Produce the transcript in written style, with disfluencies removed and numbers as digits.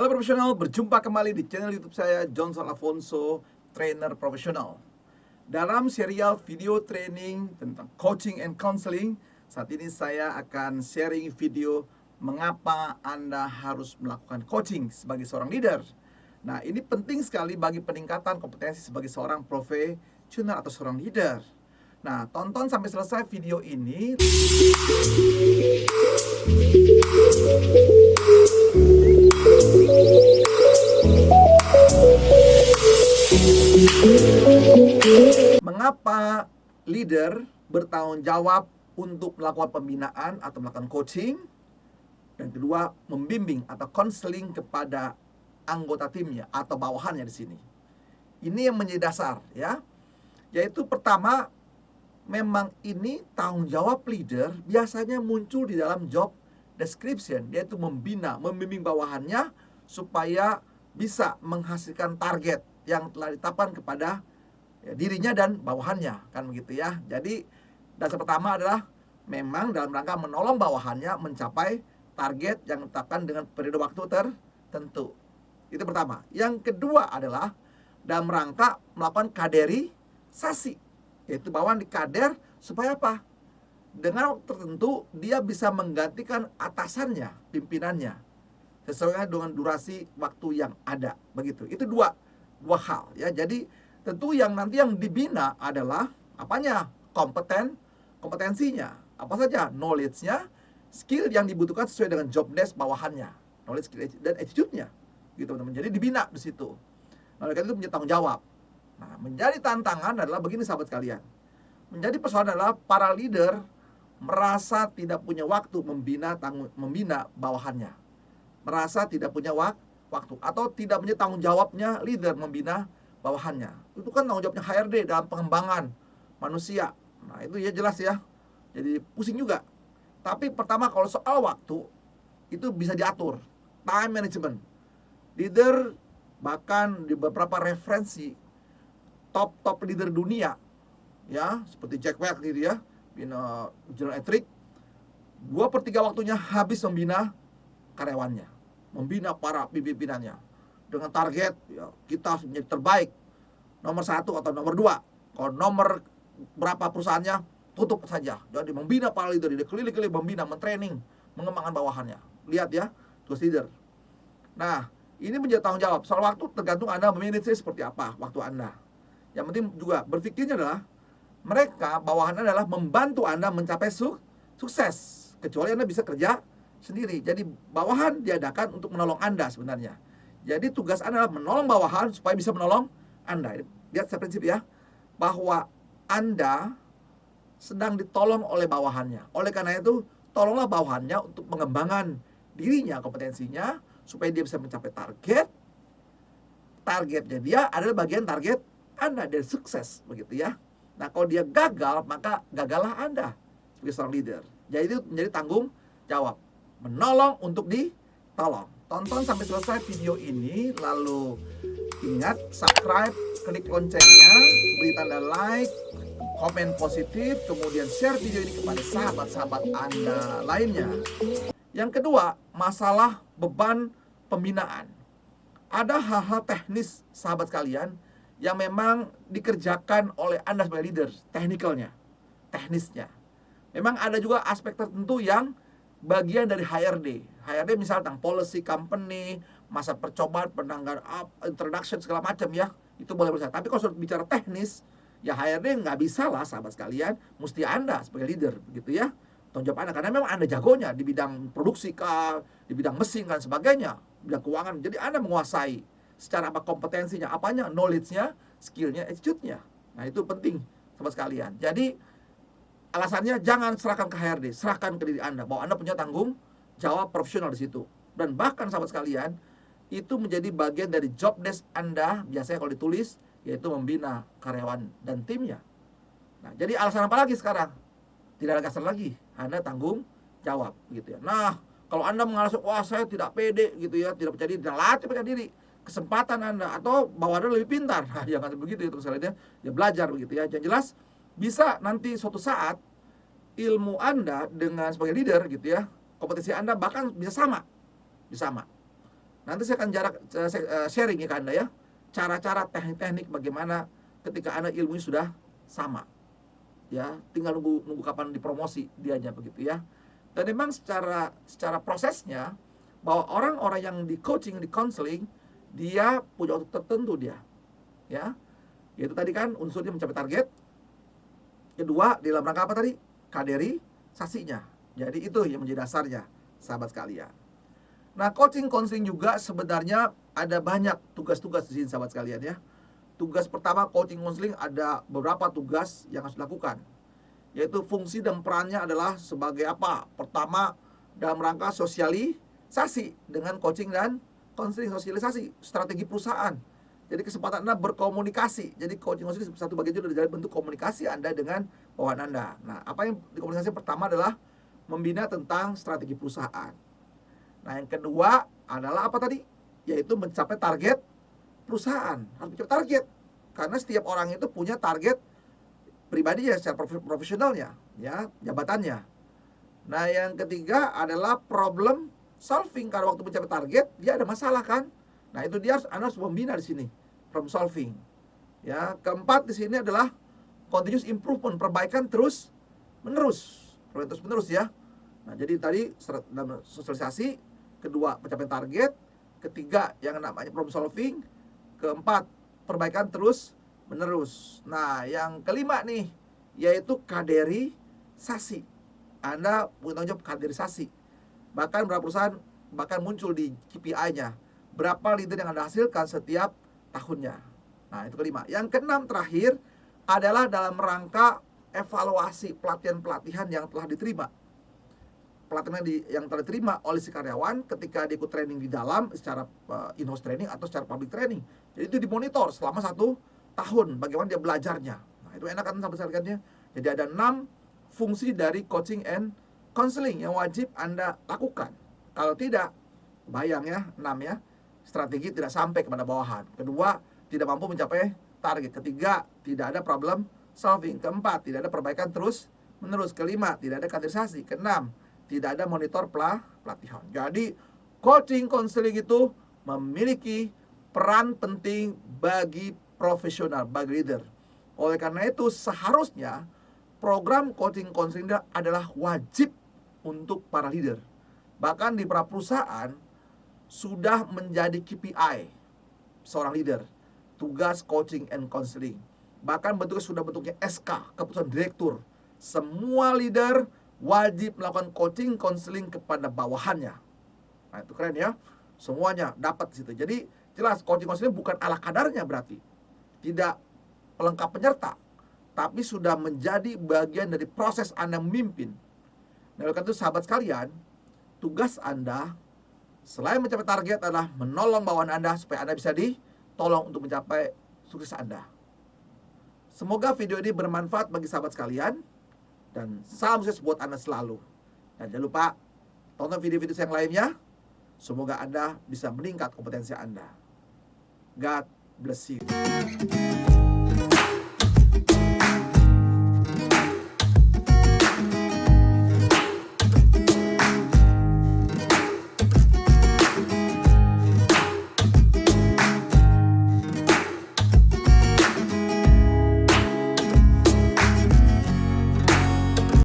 Halo profesional, berjumpa kembali di channel YouTube saya, Johnson Afonso, trainer profesional. Dalam serial video training tentang coaching and counseling, saat ini saya akan sharing video mengapa Anda harus melakukan coaching sebagai seorang leader. Nah, ini penting sekali bagi peningkatan kompetensi sebagai seorang profesional atau seorang leader. Nah, tonton sampai selesai video ini. Mengapa leader bertanggung jawab untuk melakukan pembinaan atau melakukan coaching? Dan kedua, membimbing atau counseling kepada anggota timnya atau bawahannya di sini. Ini yang menjadi dasar, ya. Yaitu pertama, memang ini tanggung jawab leader biasanya muncul di dalam job description, yaitu membina, membimbing bawahannya supaya bisa menghasilkan target yang telah ditetapkan kepada dirinya dan bawahannya, kan begitu ya. Jadi dasar pertama adalah memang dalam rangka menolong bawahannya mencapai target yang ditetapkan dengan periode waktu tertentu. Itu pertama. Yang kedua adalah dalam rangka melakukan kaderisasi, yaitu bawahan dikader supaya apa? Dengan waktu tertentu dia bisa menggantikan atasannya, pimpinannya, sesuai dengan durasi waktu yang ada, begitu. Itu dua hal ya. Jadi tentu yang nanti yang dibina adalah apanya? Kompetensinya. Apa saja? Knowledge-nya, skill yang dibutuhkan sesuai dengan job desk bawahannya, knowledge, skill, dan attitude-nya, gitu teman-teman. Jadi dibina di situ. Nah, oleh karena itu menjadi tanggung jawab. Nah, menjadi tantangan adalah begini sahabat sekalian. Menjadi persoalan adalah para leader merasa tidak punya waktu membina bawahannya. Merasa tidak punya waktu atau tidak punya tanggung jawabnya leader membina bawahannya. Itu kan tanggung jawabnya HRD dalam pengembangan manusia. Nah, itu ya jelas ya. Jadi pusing juga. Tapi pertama kalau soal waktu itu bisa diatur. Time management. Leader bahkan di beberapa referensi top leader dunia ya, seperti Jack Welch gitu ya, General Electric, 2/3 waktunya habis membina karyawannya, membina para pimpinannya dengan target ya, kita harus menjadi terbaik, nomor 1 atau nomor 2. Kalau nomor berapa perusahaannya, tutup saja. Jadi membina para leader, dia keliling-keliling membina, mentraining, mengembangkan bawahannya. Lihat ya, tugas leader. Nah, ini menjadi tanggung jawab. Soal waktu tergantung Anda memanage seperti apa waktu Anda. Yang penting juga berpikirnya adalah mereka, bawahan adalah membantu Anda mencapai sukses. Kecuali Anda bisa kerja sendiri. Jadi bawahan diadakan untuk menolong Anda sebenarnya. Jadi tugas Anda adalah menolong bawahan supaya bisa menolong Anda. Lihat saya prinsip ya, bahwa Anda sedang ditolong oleh bawahannya. Oleh karena itu, tolonglah bawahannya untuk mengembangkan dirinya, kompetensinya, supaya dia bisa mencapai target. Targetnya dia adalah bagian target Anda dari sukses, begitu ya. Nah, kalau dia gagal, maka gagallah Anda sebagai seorang leader. Jadi itu menjadi tanggung jawab, menolong untuk ditolong. Tonton sampai selesai video ini, lalu ingat subscribe, klik loncengnya, beri tanda like, komen positif, kemudian share video ini kepada sahabat-sahabat Anda lainnya. Yang kedua, masalah beban pembinaan. Ada hal-hal teknis sahabat sekalian yang memang dikerjakan oleh Anda sebagai leader, teknisnya. Memang ada juga aspek tertentu yang bagian dari HRD. HRD misalnya tentang policy company, masa percobaan, penanggalan introduction segala macam ya, itu boleh bersama. Tapi kalau sudah bicara teknis, ya HRD nggak bisa lah sahabat sekalian, mesti Anda sebagai leader begitu ya, tanggung jawab Anda, karena memang Anda jagonya di bidang produksi kah, di bidang mesin dan sebagainya, bidang keuangan. Jadi Anda menguasai secara apa kompetensinya, apanya, knowledge-nya, skill-nya, attitude-nya. Nah, itu penting sahabat sekalian. Jadi alasannya jangan serahkan ke HRD, serahkan ke diri Anda, bahwa Anda punya tanggung jawab profesional di situ. Dan bahkan sahabat sekalian, itu menjadi bagian dari job desk Anda, biasanya kalau ditulis, yaitu membina karyawan dan timnya. Nah, jadi alasan apa lagi sekarang? Tidak ada alasan lagi, Anda tanggung jawab gitu ya. Nah, kalau Anda mengalami, wah saya tidak pede gitu ya, tidak percaya diri, dan latih percaya diri, kesempatan Anda, atau bahwa Anda lebih pintar. Nah, jangan begitu itu misalnya dia belajar begitu ya. Yang jelas bisa nanti suatu saat ilmu Anda dengan sebagai leader gitu ya, kompetensi Anda bahkan bisa sama. Nanti saya akan sharing ya ke Anda ya, cara-cara teknik-teknik bagaimana ketika Anda ilmunya sudah sama. Ya, tinggal nunggu kapan dipromosi dianya begitu ya. Dan memang secara prosesnya bahwa orang-orang yang di coaching, di counseling, dia punya waktu tertentu dia. Ya. Yaitu tadi kan unsurnya mencapai target. Kedua, di dalam rangka apa tadi? Kaderisasinya. Jadi itu yang menjadi dasarnya, sahabat sekalian. Nah, coaching counseling juga sebenarnya ada banyak tugas-tugas di sini, sahabat sekalian ya. Tugas pertama coaching counseling ada beberapa tugas yang harus dilakukan. Yaitu fungsi dan perannya adalah sebagai apa? Pertama, dalam rangka sosialisasi dengan coaching dan counseling, sosialisasi strategi perusahaan. Jadi kesempatan Anda berkomunikasi. Jadi coaching counseling satu bagian itu dari bentuk komunikasi Anda dengan bawahan Anda. Nah, apa yang dikomunikasi pertama adalah membina tentang strategi perusahaan. Nah, yang kedua adalah apa tadi? Yaitu mencapai target perusahaan. Harus mencapai target. Karena setiap orang itu punya target pribadinya secara profesionalnya, ya, jabatannya. Nah, yang ketiga adalah problem solving. Karena waktu mencapai target, dia ada masalah kan? Nah, itu dia Anda harus membina di sini, problem solving. Ya, keempat di sini adalah continuous improvement, perbaikan terus menerus ya. Nah, jadi tadi dalam sosialisasi, kedua pencapaian target, ketiga yang namanya problem solving, keempat perbaikan terus menerus. Nah, yang kelima nih yaitu kaderisasi. Anda punya tanggung jawab kaderisasi. Bahkan beberapa perusahaan bahkan muncul di KPI-nya. Berapa leader yang Anda hasilkan setiap tahunnya. Nah, itu kelima. Yang keenam terakhir adalah dalam rangka evaluasi pelatihan-pelatihan yang telah diterima. Pelatihan yang telah diterima oleh si karyawan ketika dia ikut training di dalam secara in-house training atau secara public training. Jadi itu dimonitor selama 1 tahun bagaimana dia belajarnya. Nah, itu enak kan sampai sekalian. Jadi ada 6 fungsi dari coaching and counseling yang wajib Anda lakukan. Kalau tidak, bayang ya, 6 ya. Strategi tidak sampai kepada bawahan. Kedua, tidak mampu mencapai target. Ketiga, tidak ada problem solving. Keempat, tidak ada perbaikan terus menerus. Kelima, tidak ada kaderisasi. Keenam, tidak ada monitor pelatihan. Jadi, coaching counseling itu memiliki peran penting bagi profesional, bagi leader. Oleh karena itu, seharusnya program coaching counseling adalah wajib untuk para leader. Bahkan di beberapa perusahaan sudah menjadi KPI seorang leader, tugas coaching and counseling. Bahkan bentuknya sudah bentuknya SK, keputusan direktur. Semua leader wajib melakukan coaching counseling kepada bawahannya. Nah, itu keren ya. Semuanya dapat di situ. Jadi jelas coaching counseling bukan ala kadarnya berarti. Tidak pelengkap penyerta, tapi sudah menjadi bagian dari proses Anda memimpin. Nah, oleh karena itu sahabat sekalian, tugas Anda selain mencapai target adalah menolong bawahan Anda supaya Anda bisa ditolong untuk mencapai sukses Anda. Semoga video ini bermanfaat bagi sahabat sekalian dan salam sukses buat Anda selalu. Dan jangan lupa tonton video-video yang lainnya. Semoga Anda bisa meningkat kompetensi Anda. God bless you.